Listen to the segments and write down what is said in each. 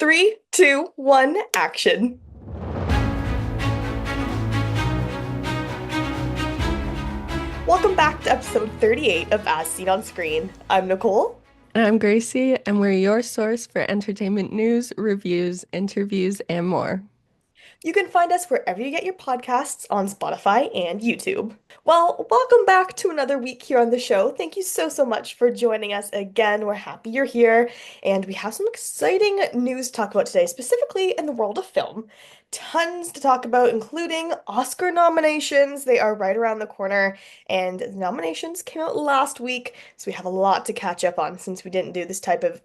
Three, two, one, action. Welcome back to episode 38 of As Seen on Screen. I'm Nicole. And I'm Gracie, and we're your source for entertainment news, reviews, interviews, and more. You can find us wherever you get your podcasts on Spotify and YouTube. Well, welcome back to another week here on the show. Thank you so much for joining us again. We're happy you're here, and we have some exciting news to talk about today, specifically in the world of film. Tons to talk about, including Oscar nominations. They are right around the corner, and the nominations came out last week, so we have a lot to catch up on since we didn't do this type of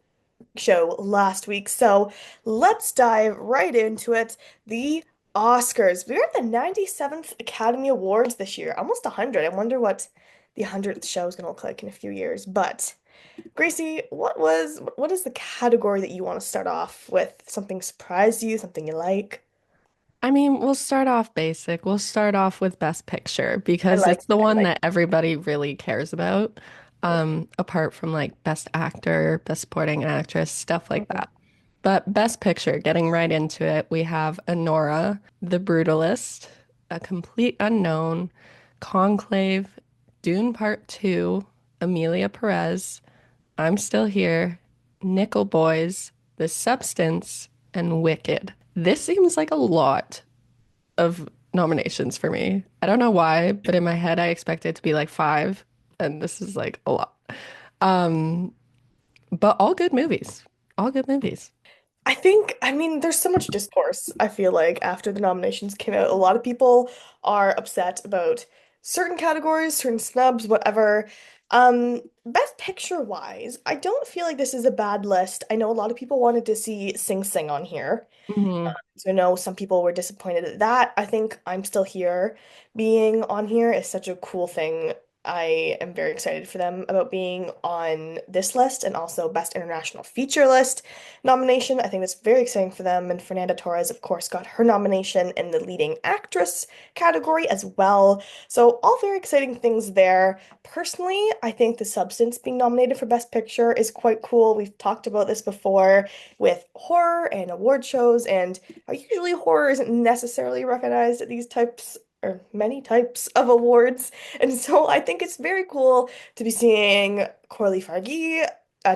show last week. So let's dive right into it. The Oscars. We're at the 97th Academy Awards this year, almost 100. I wonder what the 100th show is going to look like in a few years. But Gracie, what is the category that you want to start off with? Something surprised you, something you like? I mean, we'll start off basic. We'll start off with Best Picture I because like it's the I one like that everybody really cares about, apart from like Best Actor, Best Supporting Actress, stuff like Mhm. that. But Best Picture, getting right into it, we have Anora, The Brutalist, A Complete Unknown, Conclave, Dune Part 2, Amelia Perez, I'm Still Here, Nickel Boys, The Substance, and Wicked. This seems like a lot of nominations for me. I don't know why, but in my head I expect it to be like five, and this is like a lot. Um, but all good movies. All good movies. I mean, there's so much discourse, I feel like, after the nominations came out. A lot of people are upset about certain categories, certain snubs, whatever. Best Picture wise, I don't feel like this is a bad list. I know a lot of people wanted to see Sing Sing on here. Hmm. So I know some people were disappointed at that. I think I'm Still Here being on here is such a cool thing. I am very excited for them about being on this list and also Best International Feature List nomination. I think that's very exciting for them. And Fernanda Torres, of course, got her nomination in the leading actress category as well. So all very exciting things there. Personally, I think The Substance being nominated for Best Picture is quite cool. We've talked about this before with horror and award shows, and usually horror isn't necessarily recognized at these types or many types of awards. And so I think it's very cool to be seeing Corley Fargy,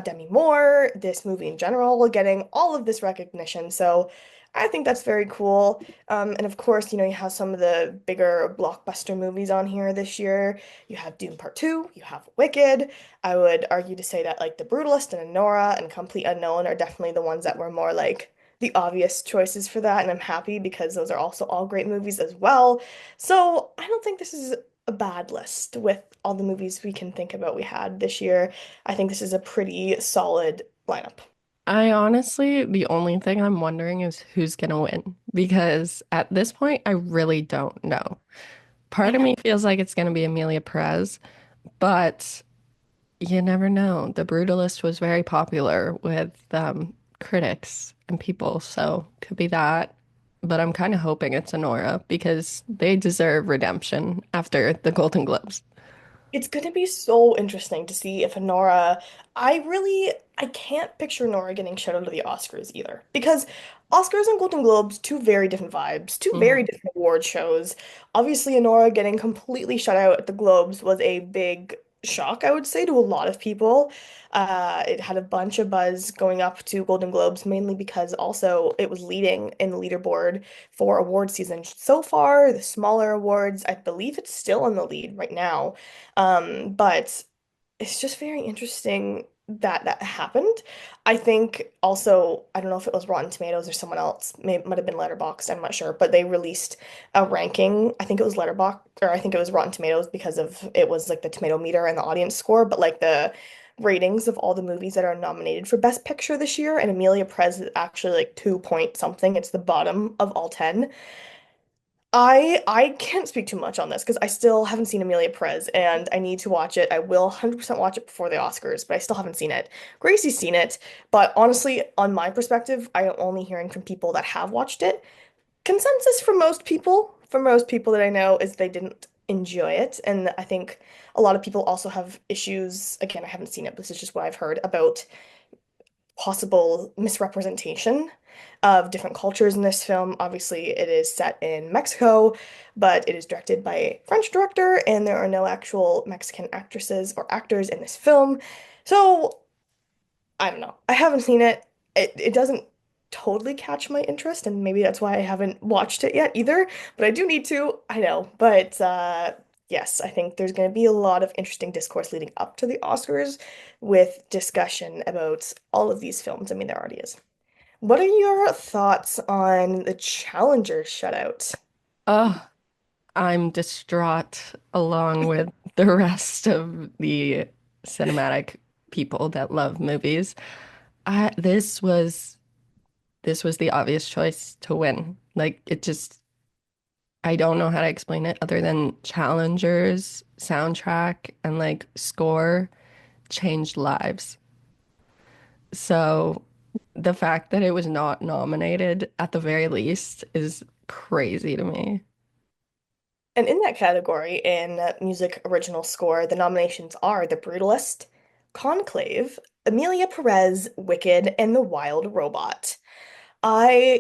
Demi Moore, this movie in general, getting all of this recognition. So I think that's very cool. And of course, you have some of the bigger blockbuster movies on here this year. You have Dune Part 2, you have Wicked. I would argue to say that like The Brutalist and Anora and Complete Unknown are definitely the ones that were more like the obvious choices for that, and I'm happy because those are also all great movies as well. So I don't think this is a bad list with all the movies we can think about we had this year. I think this is a pretty solid lineup. I honestly, the only thing I'm wondering is who's gonna win because at this point, I really don't know. I Part of know. me feels like it's gonna be Amelia Perez, but you never know. The Brutalist was very popular with critics and people, so could be that. But I'm kind of hoping it's Honora because they deserve redemption after the Golden Globes. It's going to be so interesting to see if Nora. I can't picture Nora getting shut out of the Oscars either. Because Oscars and Golden Globes, two very different vibes, two very Mhm. different award shows. Obviously, Nora getting completely shut out at the Globes was a big shock, I would say, to a lot of people. It had a bunch of buzz going up to Golden Globes, mainly because also it was leading in the leaderboard for award season so far. The smaller awards, I believe it's still in the lead right now. But it's just very interesting that that happened. I think also, I don't know if it was Rotten Tomatoes or someone else, might have been Letterboxd, I'm not sure, but they released a ranking. I think it was Letterboxd, or I think it was Rotten Tomatoes because of it was like the tomato meter and the audience score, but like the ratings of all the movies that are nominated for Best Picture this year, and Amelia Perez is actually like 2 point something. It's the bottom of all 10. I can't speak too much on this because I still haven't seen Amelia Perez and I need to watch it. I will 100% watch it before the Oscars, but I still haven't seen it. Gracie's seen it, but honestly, on my perspective, I am only hearing from people that have watched it. Consensus for most people that I know, is they didn't enjoy it, and I think a lot of people also have issues. Again, I haven't seen it, but this is just what I've heard about possible misrepresentation. of different cultures in this film. Obviously, it is set in Mexico, but it is directed by a French director, and there are no actual Mexican actresses or actors in this film. So I don't know. I haven't seen it. It doesn't totally catch my interest, and maybe that's why I haven't watched it yet either. But I do need to. I know. But yes, I think there's going to be a lot of interesting discourse leading up to the Oscars with discussion about all of these films. I mean, there already is. What are your thoughts on the Challenger shutout? Oh, I'm distraught along with the rest of the cinematic people that love movies. I this was the obvious choice to win. Like it just I don't know how to explain it other than Challengers, soundtrack, and like score changed lives. So the fact that it was not nominated at the very least is crazy to me. And in that category, in music original score, the nominations are The Brutalist, Conclave, Amelia Perez, Wicked, and The Wild Robot.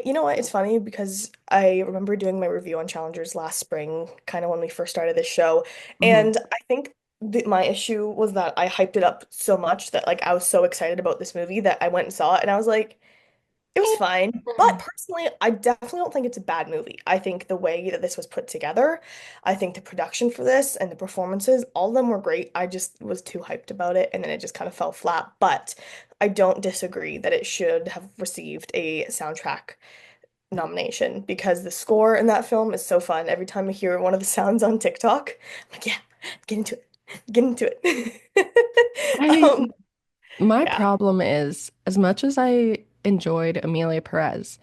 You know what, it's funny because I remember doing my review on Challengers last spring, kind of when we first started this show, Mhm. and I think my issue was that I hyped it up so much that like I was so excited about this movie that I went and saw it, and I was like, it was fine, but personally, I definitely don't think it's a bad movie. I think the way that this was put together, I think the production for this and the performances, all of them were great. I just was too hyped about it and then it just kind of fell flat. But I don't disagree that it should have received a soundtrack nomination because the score in that film is so fun. Every time I hear one of the sounds on TikTok, I'm like, yeah, get into it. Get into it. I My Yeah. problem is, as much as I enjoyed Amelia Perez,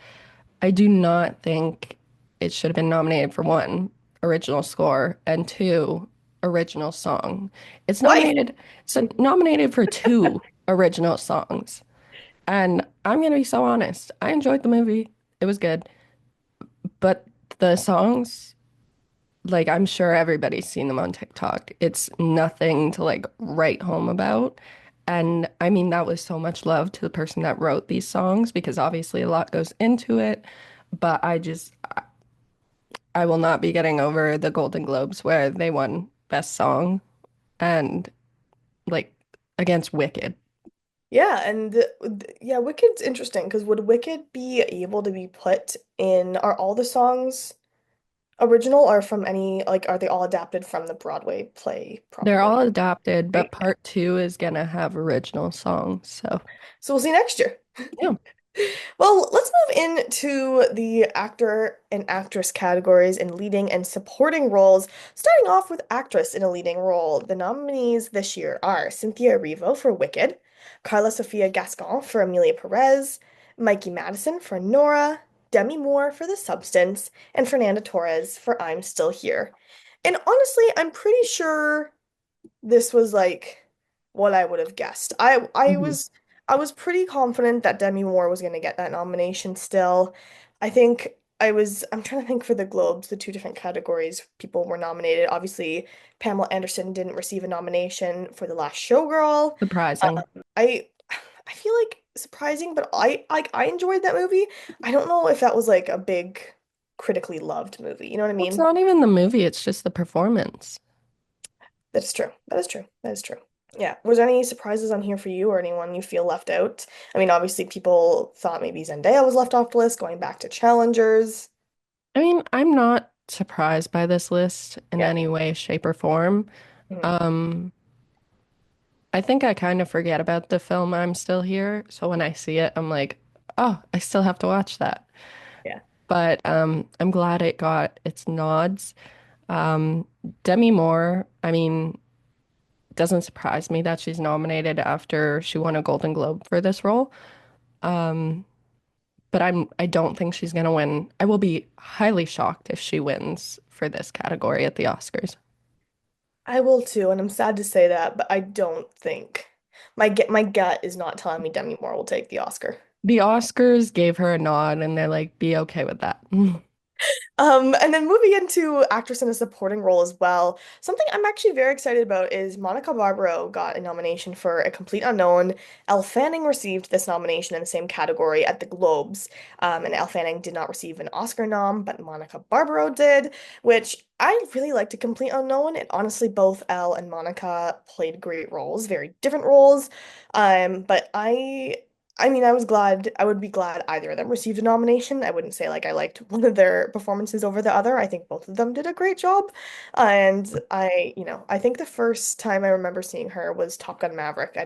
I do not think it should have been nominated for one, original score, and two, original song. Why? It's nominated for two original songs. And I'm gonna be so honest, I enjoyed the movie. It was good, but the songs, like I'm sure everybody's seen them on TikTok. It's nothing to like write home about. And I mean, that was so much love to the person that wrote these songs because obviously a lot goes into it. But I will not be getting over the Golden Globes where they won Best Song and like against Wicked. Yeah, and yeah, Wicked's interesting because would Wicked be able to be put in, are all the songs original or from any, like, are they all adapted from the Broadway play, They're all probably, adapted, but right? Yeah. part two is gonna have original songs. So So we'll see next year. yeah, Well, let's move into the actor and actress categories in leading and supporting roles. Starting off with actress in a leading role, the nominees this year are Cynthia Erivo for Wicked, Carla Sofia Gascon for Amelia Perez, Mikey Madison for Nora, Demi Moore for The Substance, and Fernanda Torres for I'm Still Here. And honestly, I'm pretty sure this was like what I would have guessed. mhm. I was pretty confident that Demi Moore was going to get that nomination still. I think I'm trying to think for the Globes, the two different categories people were nominated. Obviously, Pamela Anderson didn't receive a nomination for The Last Showgirl. Surprising. I I feel like surprising, but I enjoyed that movie. I don't know if that was like a big critically loved movie. You know what I It's mean? not even the movie, it's just the performance. That is true. That is true. That is true. Yeah. Was there any surprises on here for you or anyone you feel left out? I mean, obviously people thought maybe Zendaya was left off the list, going back to challengers. I mean, I'm not surprised by this list in Yeah. any way, shape, or form. Mhm. Um, I think I kind of forget about the film I'm Still Here. So when I see it, I'm like, oh, I still have to watch that. Yeah. But I'm glad it got its nods. Um, Demi Moore, I mean, doesn't surprise me that she's nominated after she won a Golden Globe for this role. Um, but I don't think she's gonna win. I will be highly shocked if she wins for this category at the Oscars. I will too, and I'm sad to say that, but I don't think my gut is not telling me Demi Moore will take the Oscar. The Oscars gave her a nod and they're like, be okay with that. And then moving into actress in a supporting role as well. Something I'm actually very excited about is Monica Barbaro got a nomination for A Complete Unknown. Elle Fanning received this nomination in the same category at the Globes. And Elle Fanning did not receive an Oscar nom, but Monica Barbaro did, which I really liked A Complete Unknown. And honestly, both Elle and Monica played great roles, very different roles. But I mean, I would be glad either of them received a nomination. I wouldn't say like I liked one of their performances over the other. I think both of them did a great job. And I think the first time I remember seeing her was Top Gun Maverick.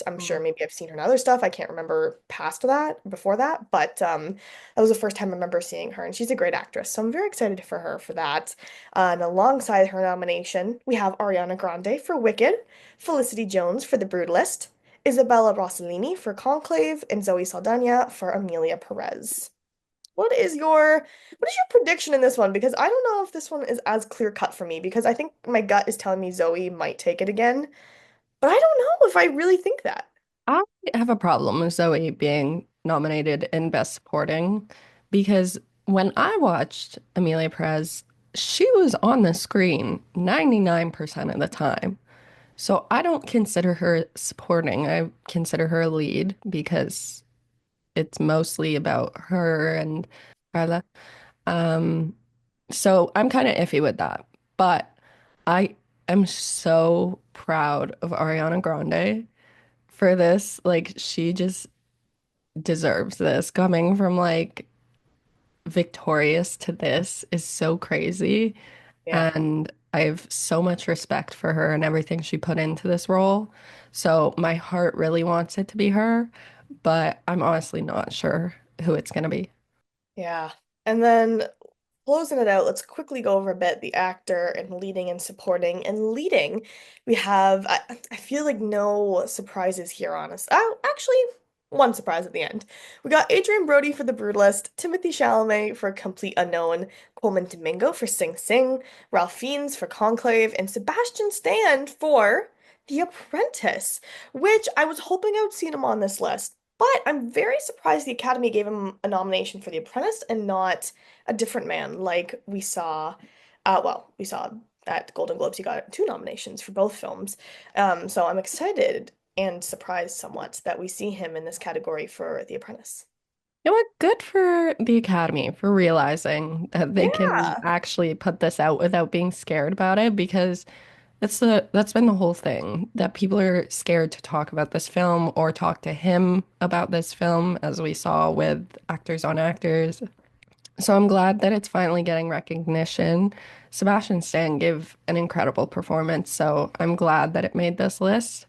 I'm sure Mm. maybe I've seen her in other stuff. I can't remember past that, before that, but that was the first time I remember seeing her, and she's a great actress. So I'm very excited for her for that. And alongside her nomination, we have Ariana Grande for Wicked, Felicity Jones for The Brutalist, Isabella Rossellini for Conclave, and Zoe Saldana for Amelia Perez. What is your prediction in this one? Because I don't know if this one is as clear cut for me because I think my gut is telling me Zoe might take it again, but I don't know if I really think that. I have a problem with Zoe being nominated in Best Supporting because when I watched Amelia Perez, she was on the screen 99% of the time. So I don't consider her supporting. I consider her a lead because it's mostly about her and Carla. Um, so I'm kind of iffy with that. But I am so proud of Ariana Grande for this. Like, she just deserves this. Coming from like victorious to this is so crazy. Yeah. And I have so much respect for her and everything she put into this role. So my heart really wants it to be her, but I'm honestly not sure who it's going to be. Yeah. And then closing it out, let's quickly go over a bit the actor and leading and supporting. And leading, we have, I feel like no surprises here on us. Oh, actually, one surprise at the end. We got Adrian Brody for The Brutalist, Timothée Chalamet for Complete Unknown, Coleman Domingo for Sing Sing, Ralph Fiennes for Conclave, and Sebastian Stan for The Apprentice, which I was hoping I would see him on this list. But I'm very surprised the Academy gave him a nomination for The Apprentice and not a different man like we saw at Golden Globes he got two nominations for both films. So I'm excited and surprised somewhat that we see him in this category for The Apprentice. You know what? Good for the Academy for realizing that they can Yeah. actually put this out without being scared about it because that's been the whole thing that people are scared to talk about this film or talk to him about this film, as we saw with Actors on Actors. So I'm glad that it's finally getting recognition. Sebastian Stan gave an incredible performance, so I'm glad that it made this list.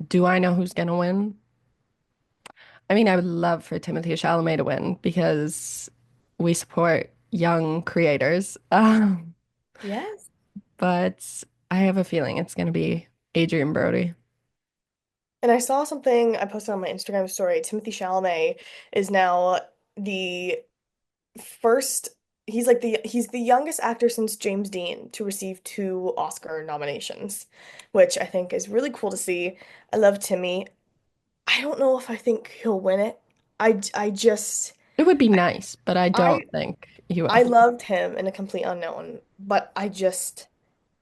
Do I know who's gonna win? I mean, I would love for Timothée Chalamet to win because we support young creators. Yes. But I have a feeling it's gonna be Adrian Brody. And I saw something I posted on my Instagram story. Timothy Chalamet is now the first he's the youngest actor since James Dean to receive two Oscar nominations, which I think is really cool to see. I love Timmy. I don't know if I think he'll win it. I just It would be nice, but I I don't think he I will. loved him in A Complete Unknown, but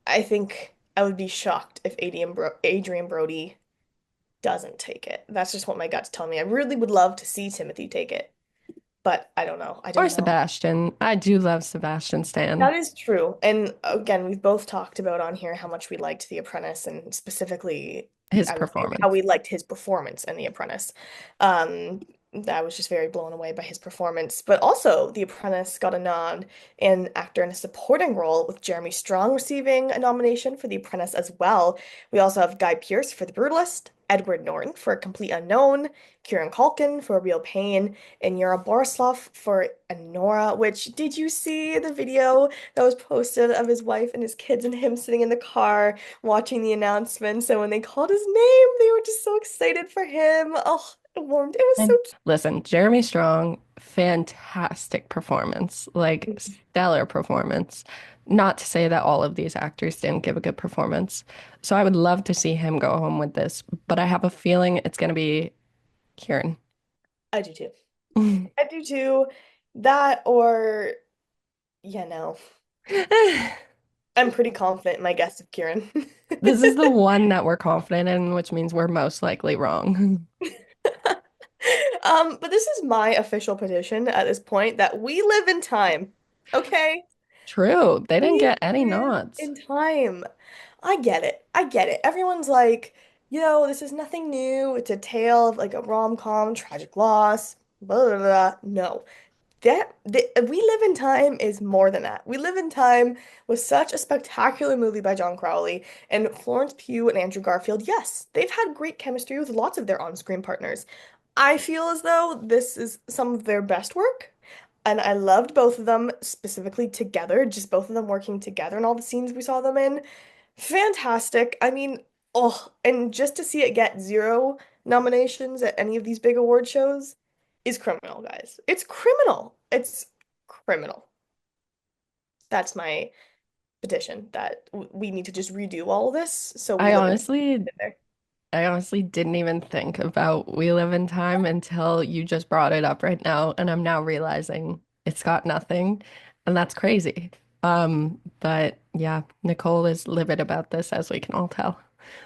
I think I would be shocked if Adrian Brody doesn't take it. That's just what my guts tell me. I really would love to see Timothy take it, but I don't know. I Or don't know. Sebastian. I do love Sebastian Stan. That is true. And again, we've both talked about on here how much we liked The Apprentice and specifically, His I would say, how performance. we liked his performance in The Apprentice. Um, I was just very blown away by his performance. But also, The Apprentice got a nod in actor in a supporting role, with Jeremy Strong receiving a nomination for The Apprentice as well. We also have Guy Pearce for The Brutalist, Edward Norton for A Complete Unknown, Kieran Culkin for Real Pain, and Yura Borislav for Anora, which did you see the video that was posted of his wife and his kids and him sitting in the car watching the announcements? And when they called his name, they were just so excited for him. Oh, it warmed. It was so And listen, Jeremy Strong, fantastic performance, like cute. stellar performance. Not to say that all of these actors didn't give a good performance. So I would love to see him go home with this, but I have a feeling it's going to be Kieran. I do too. I do too. That or. Yeah, no. I'm pretty confident in my guess of Kieran. This is the one that we're confident in, which means we're most likely wrong. But this is my official position at this point that we live in time. Okay? True. They didn't We get any live nods. in time. I get it. I get it. Everyone's like, this is nothing new. It's a tale of like a rom-com, tragic loss, blah, blah, blah. No. We Live in Time is more than that. We Live in Time was such a spectacular movie by John Crowley and Florence Pugh and Andrew Garfield. Yes, they've had great chemistry with lots of their on-screen partners. I feel as though this is some of their best work, and I loved both of them specifically together, just both of them working together in all the scenes we saw them in. Fantastic. I mean, oh, and just to see it get zero nominations at any of these big award shows is criminal, guys. It's criminal. It's criminal. That's my petition that we need to just redo all of this so we I live in honestly, there. I honestly didn't even think about We Live in Time until you just brought it up right now, and I'm now realizing it's got nothing, and that's crazy. But yeah, Nicole is livid about this, as we can all tell.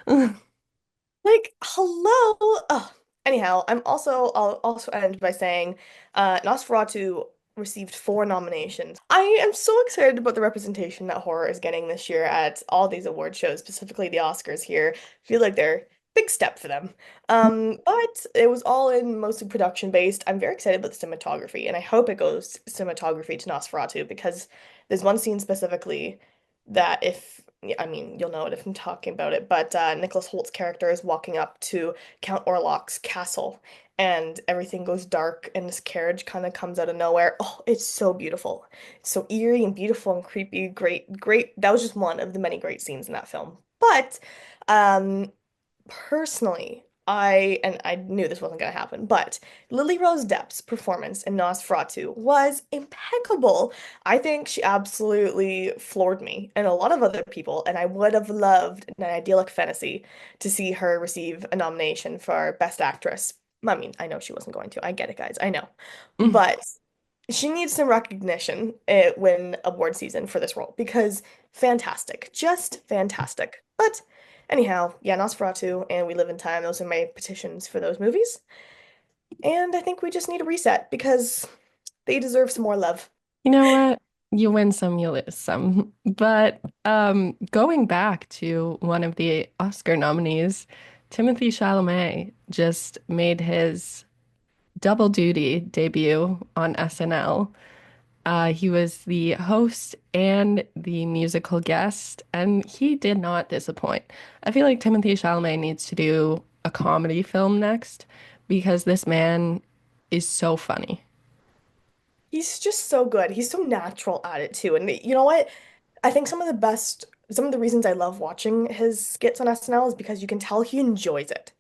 Like, hello. Oh. Anyhow, I'll also end by saying Nosferatu received 4 nominations. I am so excited about the representation that horror is getting this year at all these award shows, specifically the Oscars here. I feel like they're a big step for them. But it was all in mostly production based. I'm very excited about the cinematography, and I hope it goes cinematography to Nosferatu because there's one scene specifically that if yeah, I mean, you'll know it if I'm talking about it, but Nicholas Holt's character is walking up to Count Orlok's castle and everything goes dark and this carriage kind of comes out of nowhere. Oh, it's so beautiful. It's so eerie and beautiful and creepy. Great, great. That was just one of the many great scenes in that film. But um personally, I knew this wasn't gonna happen, but Lily Rose Depp's performance in Nosferatu was impeccable. I think she absolutely floored me and a lot of other people, and I would have loved in an idyllic fantasy to see her receive a nomination for Best Actress. I mean, I know she wasn't going to. I get it, guys. I know. But she needs some recognition when award season for this role because fantastic, just fantastic. But anyhow, yeah, Nosferatu and We Live in Time, those are my petitions for those movies. And I think we just need a reset because they deserve some more love. You know what? You win some, you lose some. But going back to one of the Oscar nominees, Timothée Chalamet just made his double duty debut on SNL. He was the host and the musical guest, and he did not disappoint. I feel like Timothée Chalamet needs to do a comedy film next because this man is so funny. He's just so good. He's so natural at it too. And you know what? I think some of the reasons I love watching his skits on SNL is because you can tell he enjoys it.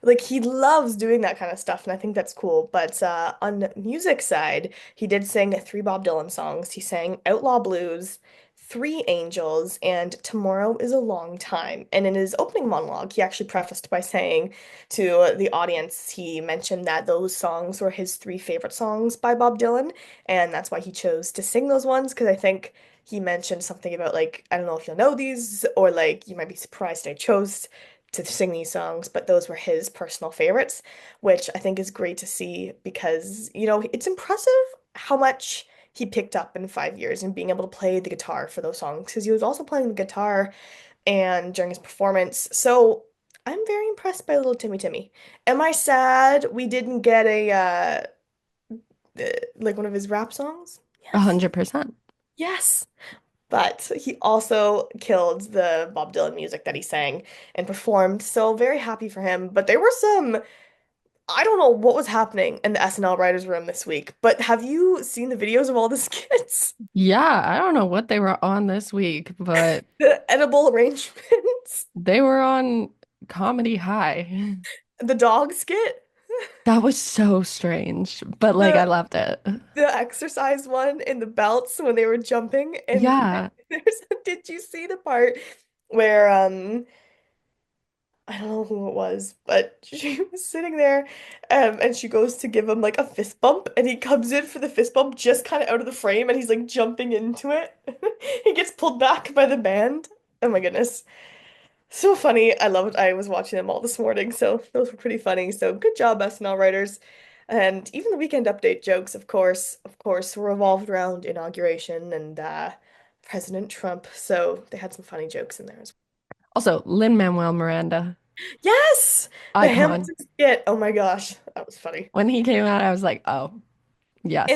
Like he loves doing that kind of stuff, and I think that's cool. But on the music side, he did sing 3 Bob Dylan songs. He sang Outlaw Blues, 3 Angels, and Tomorrow is a Long Time. And in his opening monologue, he actually prefaced by saying to the audience, he mentioned that those songs were his 3 favorite songs by Bob Dylan, and that's why he chose to sing those ones, because I think he mentioned something about like, I don't know if you'll know these, or like you might be surprised I chose to sing these songs, but those were his personal favorites, which I think is great to see because, it's impressive how much he picked up in 5 years and being able to play the guitar for those songs because he was also playing the guitar and during his performance. So I'm very impressed by little Timmy Timmy. Am I sad we didn't get like one of his rap songs? Yes. 100%. Yes. But he also killed the Bob Dylan music that he sang and performed. So very happy for him. But there were I don't know what was happening in the SNL writers' room this week, but have you seen the videos of all the skits? Yeah, I don't know what they were on this week, but The edible arrangements, they were on Comedy High. the dog skit, That was so strange, but like I the loved it. the exercise one in the belts when they were jumping. And Yeah. did you see the part where I don't know who it was, but she was sitting there, and she goes to give him like a fist bump, and he comes in for the fist bump just kind of out of the frame, and he's like jumping into it. He gets pulled back by the band. Oh my goodness. So funny. I loved I was watching them all this morning, so those were pretty funny. So good job, SNL writers. And even the Weekend Update jokes, of course, revolved around inauguration and President Trump. So they had some funny jokes in there as Also, Lin-Manuel Miranda, well. Yes! The icon. Hamilton skit. Oh my gosh, that was funny. When he came out, I was like, oh, yes,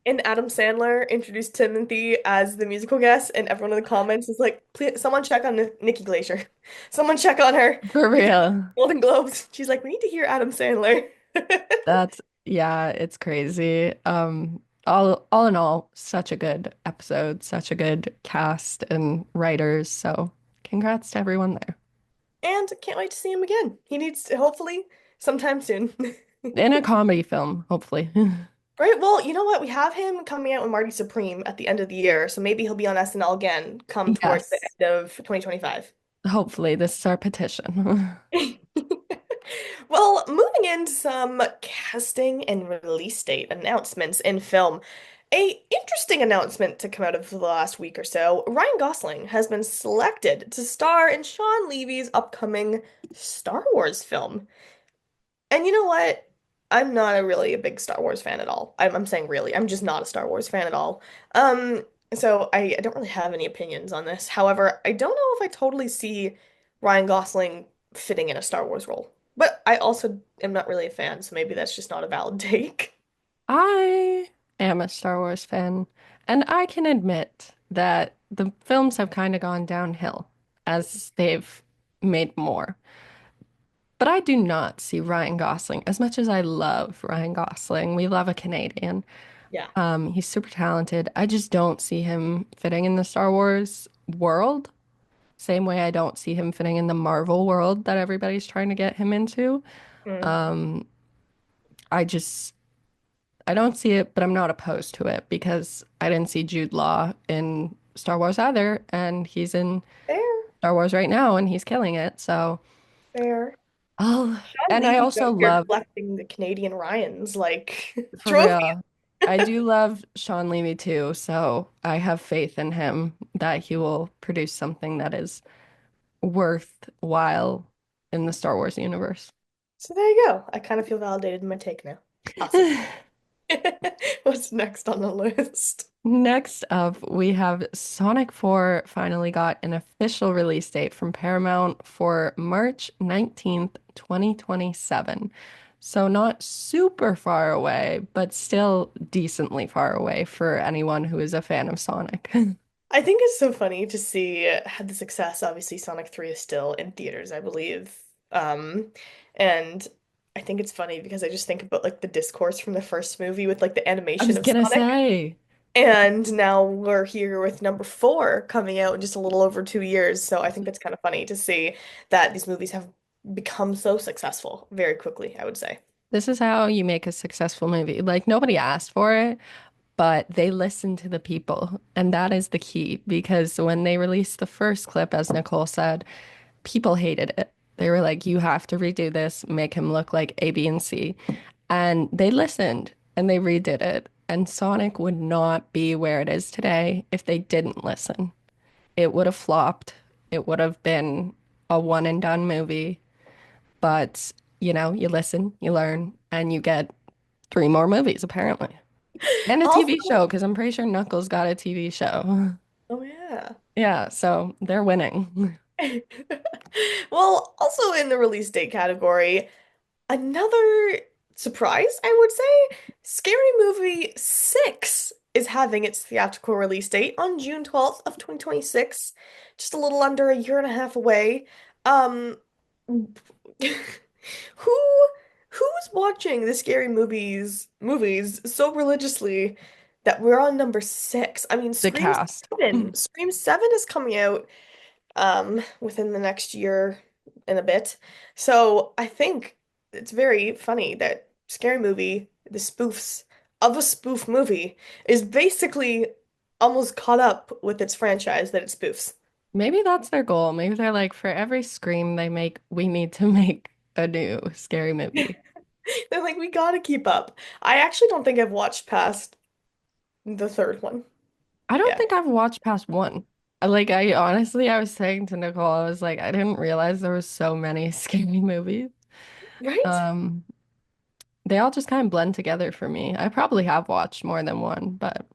And Adam Sandler introduced Timothy as the musical guest, and everyone in the comments is like, please, someone check on Nikki Glacier. Someone check on her for because real. Golden Globes. She's like, we need to hear Adam Sandler. That's yeah, it's crazy. All in all, such a good episode, such a good cast and writers. So congrats to everyone there. And can't wait to see him again. He needs to, hopefully, sometime soon. In a comedy film, hopefully. Right? Well, you know what? We have him coming out with Marty Supreme at the end of the year, so maybe he'll be on SNL again come towards the Yes. end of 2025. Hopefully, this is our petition. Well, moving into some casting and release date announcements in film. A interesting announcement to come out of the last week or so. Ryan Gosling has been selected to star in Sean Levy's upcoming Star Wars film. And you know what? I'm not really a big Star Wars fan at all. I'm saying really, I'm just not a Star Wars fan at all. Um, so I don't really have any opinions on this. However, I don't know if I totally see Ryan Gosling fitting in a Star Wars role. But I also am not really a fan, so maybe that's just not a valid take. I am a Star Wars fan, and I can admit that the films have kind of gone downhill as they've made more. But I do not see Ryan Gosling as much as I love Ryan Gosling. We love a Canadian. Yeah. He's super talented. I just don't see him fitting in the Star Wars world. Same way I don't see him fitting in the Marvel world that everybody's trying to get him into. Mm, Um, I just I don't see it, but I'm not opposed to it because I didn't see Jude Law in Star Wars either, and he's in fair, Star Wars right now and he's killing it. So, fair. oh, Sean and I Levy's also out here love, collecting the Canadian Ryans like for trophies. real, I do love Sean Levy too. So I have faith in him that he will produce something that is worthwhile in the Star Wars universe. So there you go. I kind of feel validated in my take now. Awesome. What's next on the list? Next up, we have Sonic 4 finally got an official release date from Paramount for March 19th, 2027. So not super far away, but still decently far away for anyone who is a fan of Sonic. I think it's so funny to see the success. Obviously, Sonic 3 is still in theaters, I believe. And I think it's funny because I just think about like the discourse from the first movie with like the I animation was of gonna Sonic. say, And now we're here with number four coming out in just a little over 2 years. So I think that's kind of funny to see that these movies have become so successful very quickly, I would say. this is how you make a successful movie. Like nobody asked for it, but they listen to the people. And that is the key because when they released the first clip, as Nicole said, people hated it. They were like, you have to redo this, make him look like A, B, and C. And they listened and they redid it. And Sonic would not be where it is today if they didn't listen. It would have flopped. It would have been a one and done movie. But, you listen, you learn, and you get three more movies, apparently. And a Also, TV show, because I'm pretty sure Knuckles got a TV show. oh yeah. Yeah, so they're winning. Well, also in the release date category, another surprise, I would say, Scary Movie 6 is having its theatrical release date on June 12th of 2026, just a little under a year and a half away. Um, who who's watching the scary movies so religiously that we're on number 6? I mean, The cast. Scream 7 is coming out within the next year and a bit. So I think it's very funny that Scary Movie, the spoofs of a spoof movie, is basically almost caught up with its franchise that it spoofs. Maybe that's their goal. Maybe they're like, for every Scream they make, we need to make a new scary movie. They're like, we gotta keep up. I actually don't think I've watched past the third one. I don't Yeah. think I've watched past one. I honestly, I was saying to Nicole, I was like, I didn't realize there were so many scary movies. Right? Um, They all just kind of blend together for me. I probably have watched more than one, but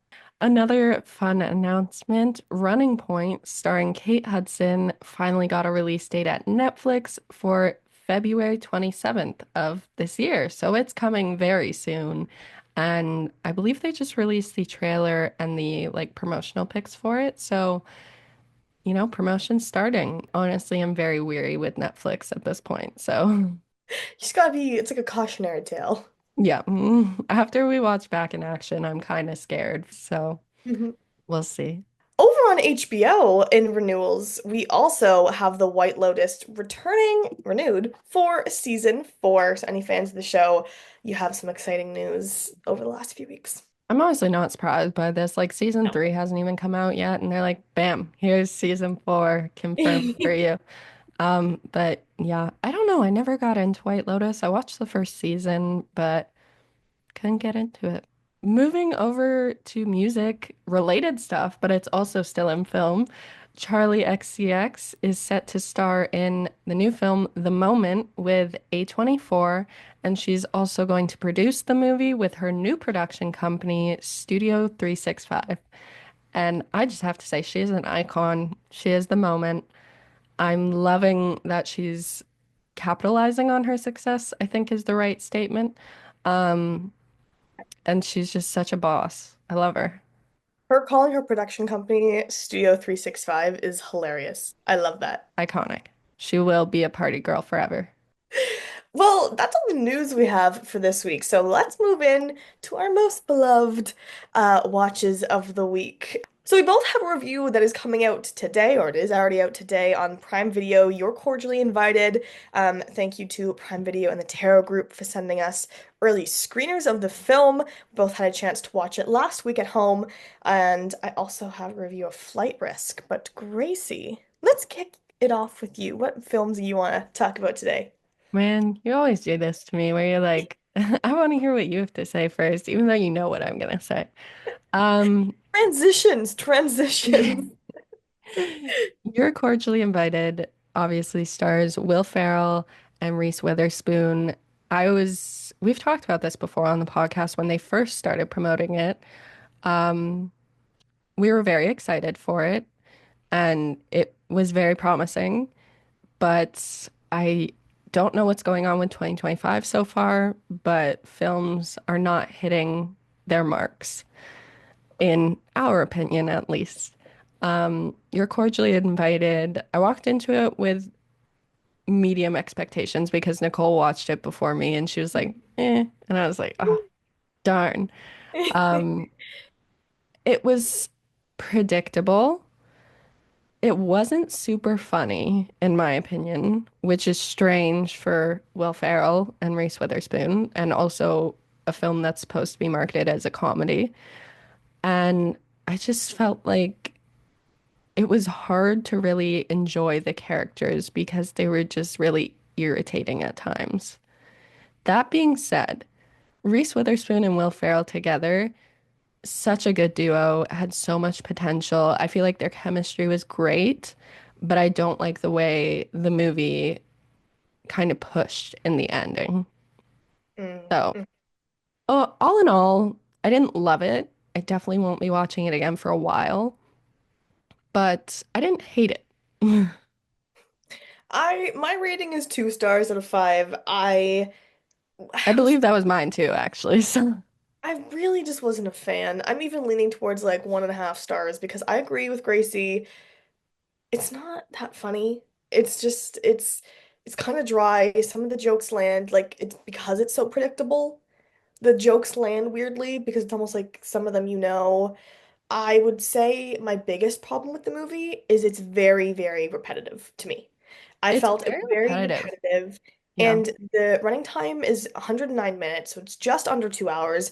another fun announcement, Running Point, starring Kate Hudson, finally got a release date at Netflix for February 27th of this year. So it's coming very soon. And I believe they just released the trailer and the promotional pics for it. So, promotion's starting. Honestly, I'm very weary with Netflix at this point. So You just gotta be, it's like a cautionary tale. yeah, after we watch Back in Action, I'm kind of scared. So Mhm. we'll see. Over on HBO in renewals, we also have The White Lotus returning, renewed for season four. So, any fans of the show, you have some exciting news over the last few weeks. I'm honestly not surprised by this. Like season No. 3 hasn't even come out yet, and they're like, bam, here's season 4 confirmed for you. But yeah, I don't know. I never got into White Lotus. I watched the first season, but couldn't get into it. Moving over to music related stuff, but it's also still in film. Charlie XCX is set to star in the new film The Moment with A24, and she's also going to produce the movie with her new production company, Studio 365. And I just have to say, she is an icon. She is the moment. I'm loving that she's capitalizing on her success, I think is the right statement. Um, and she's just such a boss. I love her. Her calling her production company Studio 365 is hilarious. I love that. Iconic. She will be a party girl forever. Well, that's all the news we have for this week. So let's move in to our most beloved watches of the week. So we both have a review that is coming out today, or it is already out today on Prime Video. You're cordially invited. Thank you to Prime Video and the TARO Group for sending us early screeners of the film. We both had a chance to watch it last week at home, and I also have a review of Flight Risk. But Gracie, let's kick it off with you. What films do you want to talk about today? Man, you always do this to me where you're like, I want to hear what you have to say first, even though you know what I'm gonna say. Um, Transitions, transitions. You're Cordially Invited obviously stars Will Ferrell and Reese Witherspoon. We've talked about this before on the podcast when they first started promoting it. Um, we were very excited for it and it was very promising, but I don't know what's going on with 2025 so far, but films are not hitting their marks, in our opinion, at least. You're Cordially Invited. I walked into it with medium expectations because Nicole watched it before me and she was like, eh. And I was like, oh, darn. Um, it was predictable. It wasn't super funny, in my opinion, which is strange for Will Ferrell and Reese Witherspoon, and also a film that's supposed to be marketed as a comedy. And I just felt like it was hard to really enjoy the characters because they were just really irritating at times. That being said, Reese Witherspoon and Will Ferrell together, such a good duo, had so much potential. I feel like their chemistry was great, but I don't like the way the movie kind of pushed in the ending. Mm, So, mm. all in all, I didn't love it. I definitely won't be watching it again for a while, but I didn't hate it. My rating is 2 stars out of 5. I I was believe that was mine too, actually. So, I really just wasn't a fan. I'm even leaning towards like 1.5 stars because I agree with Gracie. It's not that funny. It's kind of dry. Some of the jokes land like it's because it's so predictable. The jokes land weirdly because it's almost like some of them you know. I would say my biggest problem with the movie is it's very, very repetitive to me. I it's felt it very was very repetitive. repetitive, Yeah. and the running time is 109 minutes, so it's just under 2 hours.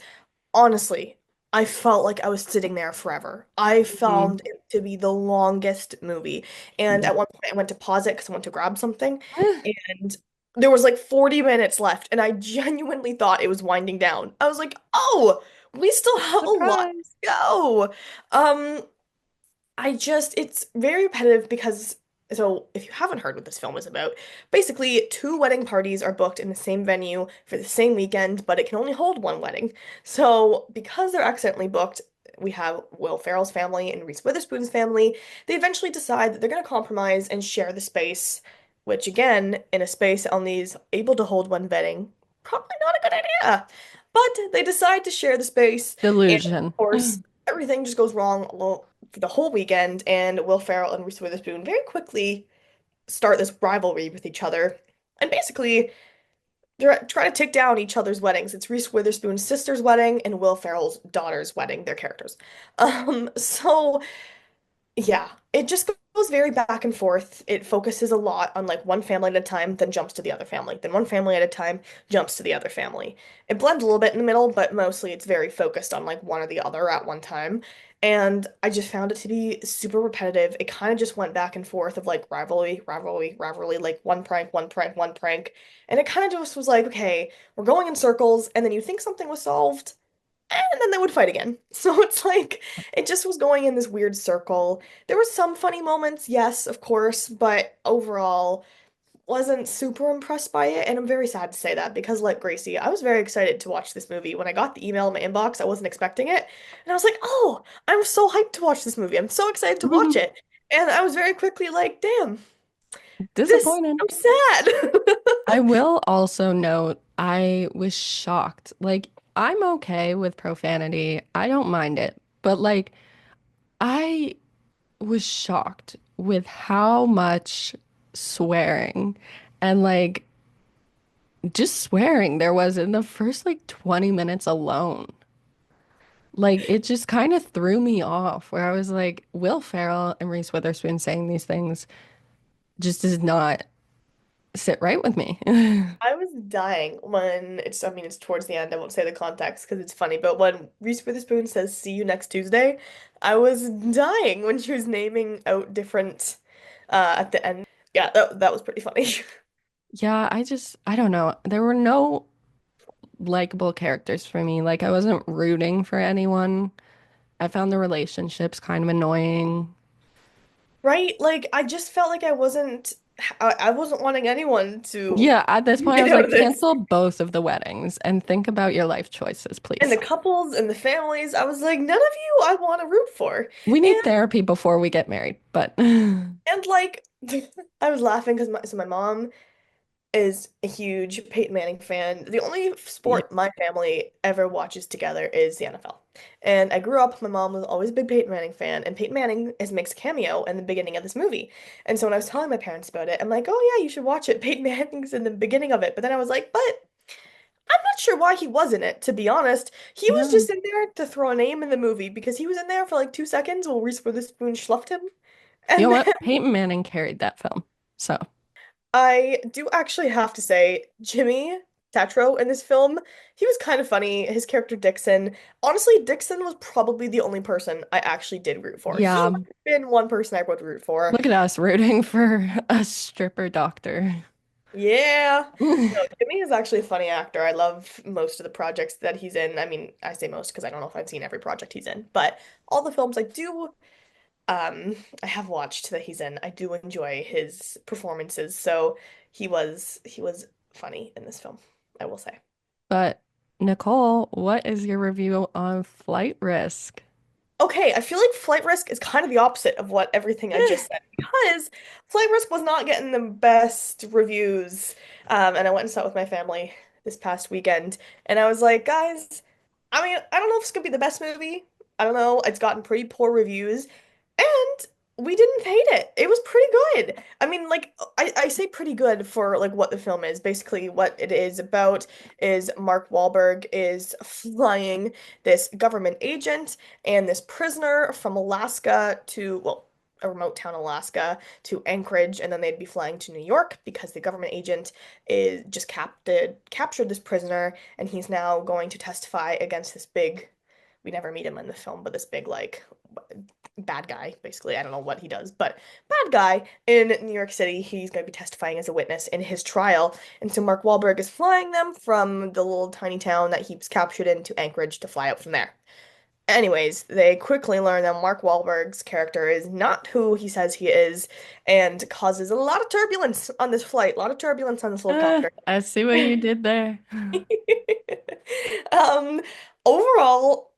Honestly, I felt like I was sitting there forever. I Mhm. found it to be the longest movie. And Yeah. at one point I went to pause it because I went to grab something. And there was like 40 minutes left. And I genuinely thought it was winding down. I was like, oh, we still have a lot Surprise. to go. Um, it's very repetitive because, so if you haven't heard what this film is about, basically two wedding parties are booked in the same venue for the same weekend, but it can only hold one wedding. So because they're accidentally booked, we have Will Ferrell's family and Reese Witherspoon's family. They eventually decide that they're going to compromise and share the space, which again, in a space only is able to hold one wedding, probably not a good idea. But they decide to share the space, and Delusion. of course, everything just goes wrong for the whole weekend, and Will Ferrell and Reese Witherspoon very quickly start this rivalry with each other. And basically, they're trying to take down each other's weddings. It's Reese Witherspoon's sister's wedding and Will Ferrell's daughter's wedding, their characters. So yeah, it just goes very back and forth. It focuses a lot on like one family at a time, then jumps to the other family. Then one family at a time, jumps to the other family. It blends a little bit in the middle, but mostly it's very focused on like one or the other at one time. And I just found it to be super repetitive. It kind of just went back and forth of like rivalry, rivalry, rivalry, like one prank, one prank, one prank. And it kind of just was like, okay, we're going in circles, and then you think something was solved, and then they would fight again. So it's like it just was going in this weird circle. There were some funny moments, yes, of course, but overall wasn't super impressed by it. And I'm very sad to say that because, like Gracie, I was very excited to watch this movie. When I got the email in my inbox, I wasn't expecting it. And I was like, oh, I'm so hyped to watch this movie. I'm so excited to watch it. And I was very quickly like, damn, Disappointed. I'm sad. I will also note I was shocked. Like, I'm okay with profanity. I don't mind it. But like, I was shocked with how much swearing and like just swearing there was in the first like 20 minutes alone. Like it just kind of threw me off where I was like, Will Ferrell and Reese Witherspoon saying these things just does not sit right with me. I was dying when I mean, it's towards the end. I won't say the context because it's funny, but when Reese Witherspoon says, see you next Tuesday, I was dying when she was naming out different, at the end. Yeah, that was pretty funny. Yeah, I don't know. There were no likable characters for me. Like I wasn't rooting for anyone. I found the relationships kind of annoying. Right? Like, I just felt like I wasn't wanting anyone to Yeah, at this point I get was out like, of this. cancel both of the weddings and think about your life choices, And please. the couples and the families, I was like, none of you I want to root for. We And need therapy before we get married, but like, I was laughing because my mom is a huge Peyton Manning fan. The only yeah. sport my family ever watches together is the NFL. And I grew up, my mom was always a big Peyton Manning fan, and Peyton Manning makes a cameo in the beginning of this movie. And so when I was telling my parents about it, I'm like, oh yeah, you should watch it. Peyton Manning's in the beginning of it. But then I was like, but I'm not sure why he was in it, to be honest. He was Yeah. just in there to throw a name in the movie because he was in there for like 2 seconds while Reese Witherspoon schluffed him. You know And what? Peyton Manning carried that film. So, I do actually have to say, Jimmy Tatro in this film, he was kind of funny. His character Dixon, honestly, Dixon was probably the only person I actually did root for. He yeah, might have been one person I would root for. look at us rooting for a stripper doctor. Yeah. No, Jimmy is actually a funny actor. I love most of the projects that he's in. I mean, I say most because I don't know if I've seen every project he's in, but all the films I do, I have watched that he's in. I do enjoy his performances. So he was funny in this film, I will say. But Nicole, what is your review on Flight Risk? Okay, I feel like Flight Risk is kind of the opposite of what everything I just said because Flight Risk was not getting the best reviews. And I went and saw it with my family this past weekend, and I was like, guys, I mean, I don't know if it's gonna be the best movie. I don't know. It's gotten pretty poor reviews, and we didn't hate it. It was pretty good. I mean, like I say pretty good for like what the film is. Basically, what it is about is Mark Wahlberg is flying this government agent and this prisoner from Alaska to, well, a remote town, Alaska, to Anchorage, and then they'd be flying to New York because the government agent is just captured this prisoner, and he's now going to testify against this big We never meet him in the film, but this big like bad guy, basically. I don't know what he does, but bad guy in New York City. He's going to be testifying as a witness in his trial. And so Mark Wahlberg is flying them from the little tiny town that he was captured in to Anchorage to fly out from there. Anyways, they quickly learn that Mark Wahlberg's character is not who he says he is and causes a lot of turbulence on this flight, a lot of turbulence on this little copter. I see what you did there. Um, Overall,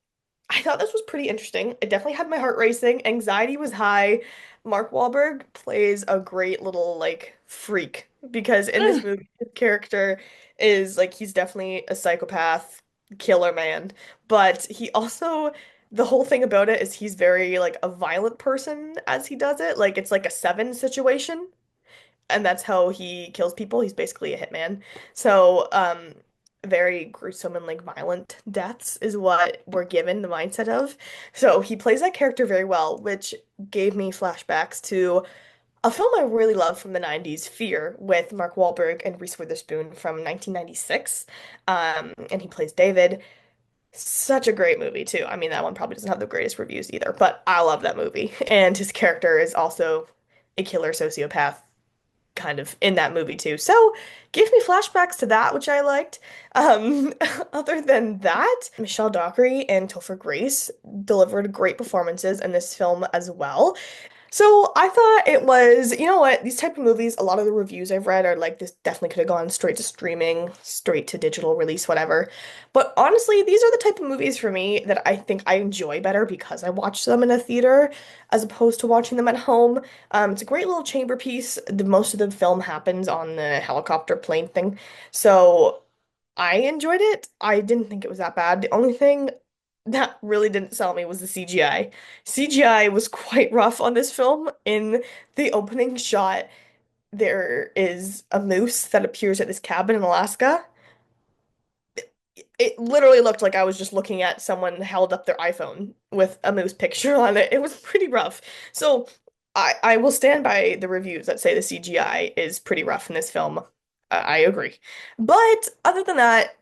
I thought this was pretty interesting. It definitely had my heart racing. Anxiety was high. Mark Wahlberg plays a great little like freak because in this movie, his character is like he's definitely a psychopath, killer man, but he also the whole thing about it is he's very like a violent person as he does it. Like it's like a seven situation and that's how he kills people. He's basically a hitman. So, very gruesome and like violent deaths is what we're given the mindset of. So he plays that character very well, which gave me flashbacks to a film I really love from the 90s, Fear, with Mark Wahlberg and Reese Witherspoon from 1996. And he plays David. Such a great movie too. I mean, that one probably doesn't have the greatest reviews either, but I love that movie. And his character is also a killer sociopath kind of in that movie too. So gave me flashbacks to that, which I liked. Um, Other than that, Michelle Dockery and Topher Grace delivered great performances in this film as well. So I thought it was, you know what, these type of movies, a lot of the reviews I've read are like this definitely could have gone straight to streaming, straight to digital release, whatever. But honestly, these are the type of movies for me that I think I enjoy better because I watch them in a theater as opposed to watching them at home. It's a great little chamber piece. Most of the film happens on the helicopter plane thing. So I enjoyed it. I didn't think it was that bad. The only thing that really didn't sell me was the CGI. CGI was quite rough on this film. In the opening shot, there is a moose that appears at this cabin in Alaska. It literally looked like I was just looking at someone held up their iPhone with a moose picture on it. It was pretty rough. So I will stand by the reviews that say the CGI is pretty rough in this film. I agree. But other than that,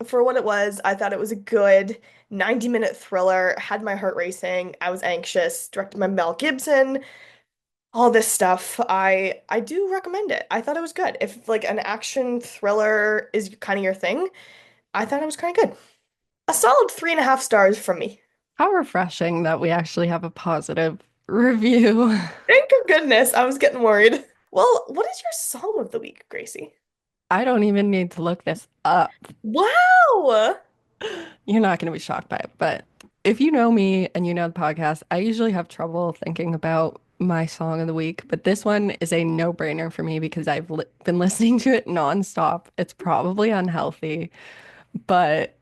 for what it was, I thought it was a good 90-minute thriller, had my heart racing. I was anxious, directed by Mel Gibson, all this stuff. I do recommend it. I thought it was good. If like an action thriller is kind of your thing, I thought it was kind of good. A solid 3.5 stars from me. How refreshing that we actually have a positive review. Thank goodness. I was getting worried. Well, what is your song of the week, Gracie? I don't even need to look this up. Wow. You're not going to be shocked by it, but if you know me and you know the podcast, I usually have trouble thinking about my song of the week, but this one is a no-brainer for me because I've li been listening to it nonstop. It's probably unhealthy, but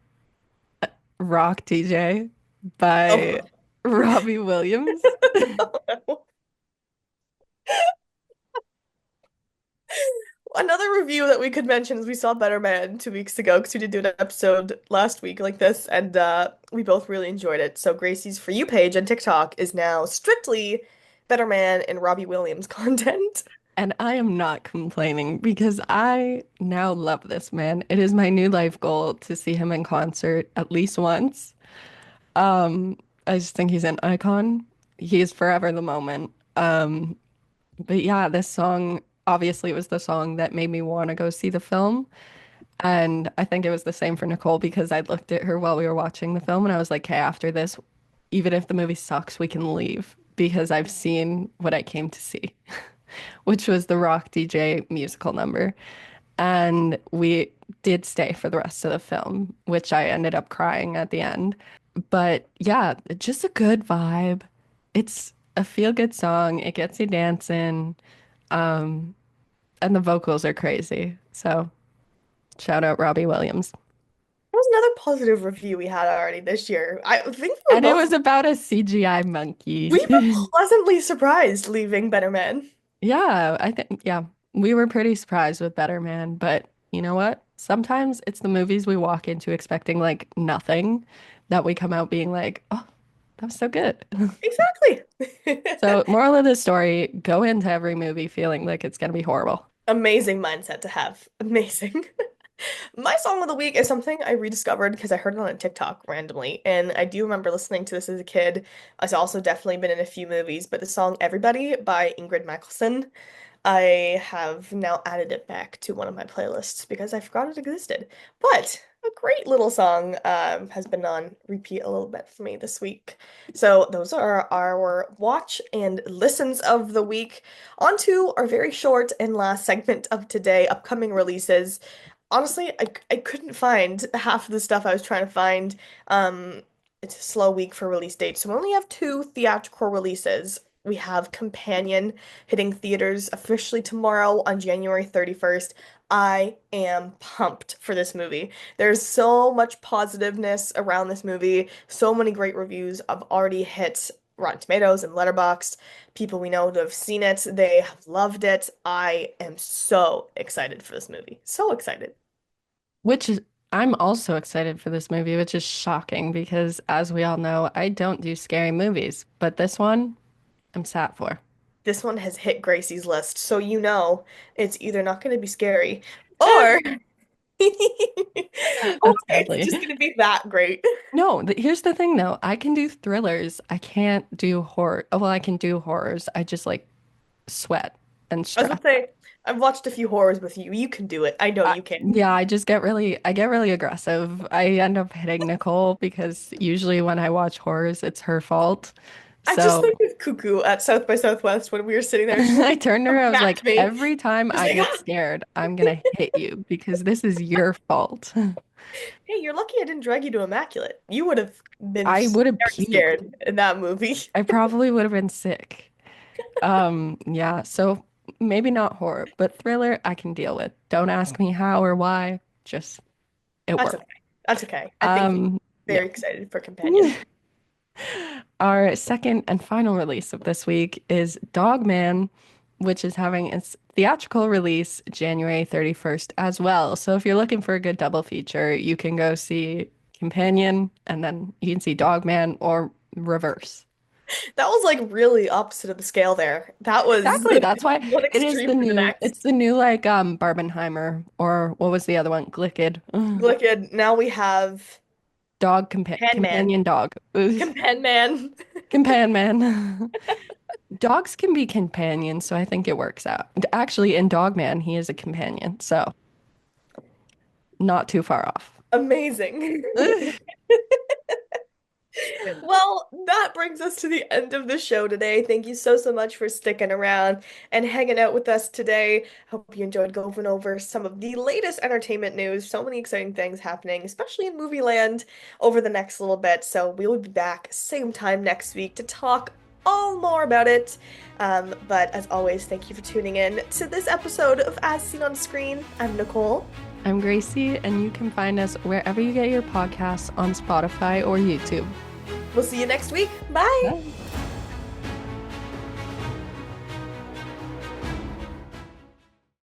Rock DJ by Oh. Robbie Williams. Another review that we could mention is we saw Better Man 2 weeks ago because we did do an episode last week like this, and we both really enjoyed it. So Gracie's For You page on TikTok is now strictly Better Man and Robbie Williams content. And I am not complaining because I now love this man. It is my new life goal to see him in concert at least once. Um, I just think he's an icon. He is forever the moment. But yeah, this song obviously was the song that made me want to go see the film. And I think it was the same for Nicole because I looked at her while we were watching the film and I was like, hey, after this, even if the movie sucks, we can leave because I've seen what I came to see, which was the Rock DJ musical number. And we did stay for the rest of the film, which I ended up crying at the end. But yeah, just a good vibe. It's a feel-good song. It gets you dancing. Um, and the vocals are crazy. So shout out Robbie Williams. That was another positive review we had already this year. I think And it was about a CGI we monkey. were pleasantly surprised leaving Better Man. Yeah, I think, yeah, we were pretty surprised with Better Man, but you know what? Sometimes it's the movies we walk into expecting like nothing that we come out being like, oh, that was so good. Exactly. So, moral of the story, go into every movie feeling like it's gonna be horrible. Amazing mindset to have. Amazing. My song of the week is something I rediscovered because I heard it on a TikTok randomly, and I do remember listening to this as a kid. It's also definitely been in a few movies, but the song Everybody by Ingrid Michaelson, I have now added it back to one of my playlists because I forgot it existed. But a great little song has been on repeat a little bit for me this week. So those are our watch and listens of the week. On to our very short and last segment of today, upcoming releases. Honestly, I couldn't find half of the stuff I was trying to find. Um, it's a slow week for release dates, so we only have two theatrical releases. We have Companion hitting theaters officially tomorrow on January 31st. I am pumped for this movie. There's so much positiveness around this movie. So many great reviews have already hit Rotten Tomatoes and Letterboxd. People we know who have seen it, they have loved it. I am so excited for this movie. So excited. Which is, I'm also excited for this movie, which is shocking because, as we all know, I don't do scary movies, but this one I'm sat for. This one has hit Gracie's list, so you know it's either not going to be scary or or it's Sadly. just going to be that great. No, here's the thing though. I can do thrillers. I can't do horror. Oh, well, I can do horrors. I just like sweat and I was stress. gonna say, I've watched a few horrors with you. You can do it. I know you can. Yeah, I get really aggressive. I end up hitting Nicole because usually when I watch horrors, it's her fault. I just So think of Cuckoo at South by Southwest when we were sitting there. She I turned to her, I was like, smacked me. every time She's I like, get ah, scared, I'm gonna hit you because this is your fault. hey, you're lucky I didn't drag you to Immaculate. You would have been I would have very puked. scared in that movie. I probably would have been sick. Yeah, so maybe not horror, but thriller I can deal with. Don't ask me how or why, just it That's worked. okay. That's okay. I think you're Yeah. very excited for Companion. Our second and final release of this week is Dogman, which is having its theatrical release January 31st as well. So if you're looking for a good double feature, you can go see Companion and then you can see Dogman or reverse. That was like really opposite of the scale there. That was Exactly. That's why one extreme to the it's next. the new like Barbenheimer or what was the other one? Glicked. Look at now we have Pan Man. Companion dog. Ugh. Compan Man. Companion man. Dogs can be companions, so I think it works out. Actually, in Dogman, he is a companion, so not too far off. Amazing. Ugh. Well, that brings us to the end of the show today. Thank you so, so much for sticking around and hanging out with us today. Hope you enjoyed going over some of the latest entertainment news. So many exciting things happening, especially in movie land over the next little bit. So we will be back same time next week to talk all more about it. But as always, thank you for tuning in to this episode of As Seen on Screen. I'm Nicole. I'm Gracie, and you can find us wherever you get your podcasts on Spotify or YouTube. We'll see you next week. Bye. Bye.